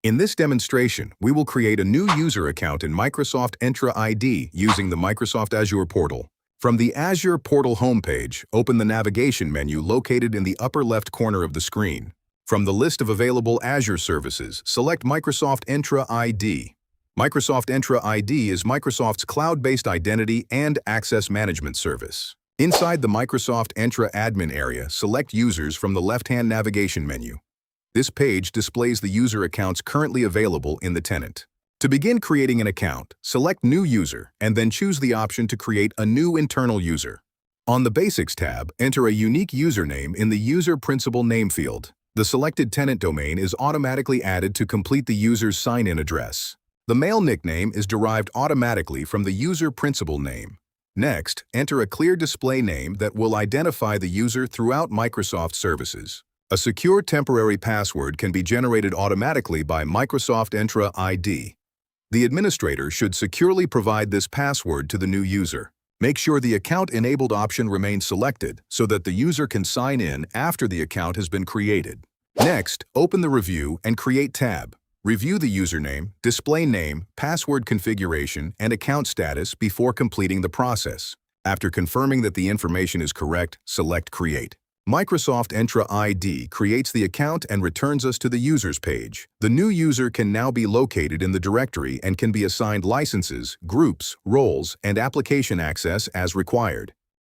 In this demonstration, we will create a new user account in Microsoft Entra ID using the Microsoft Azure portal. From the Azure portal homepage, open the navigation menu located in the upper left corner of the screen. From the list of available Azure services, select Microsoft Entra ID. Microsoft Entra ID is Microsoft's cloud-based identity and access management service. Inside the Microsoft Entra admin area, select Users from the left-hand navigation menu. This page displays the user accounts currently available in the tenant. To begin creating an account, select New User and then choose the option to create a new internal user. On the Basics tab, enter a unique username in the User Principal Name field. The selected tenant domain is automatically added to complete the user's sign-in address. The mail nickname is derived automatically from the user principal name. Next, enter a clear display name that will identify the user throughout Microsoft services. A secure temporary password can be generated automatically by Microsoft Entra ID. The administrator should securely provide this password to the new user. Make sure the Account Enabled option remains selected so that the user can sign in after the account has been created. Next, open the Review and Create tab. Review the username, display name, password configuration, and account status before completing the process. After confirming that the information is correct, select Create. Microsoft Entra ID creates the account and returns us to the Users page. The new user can now be located in the directory and can be assigned licenses, groups, roles, and application access as required.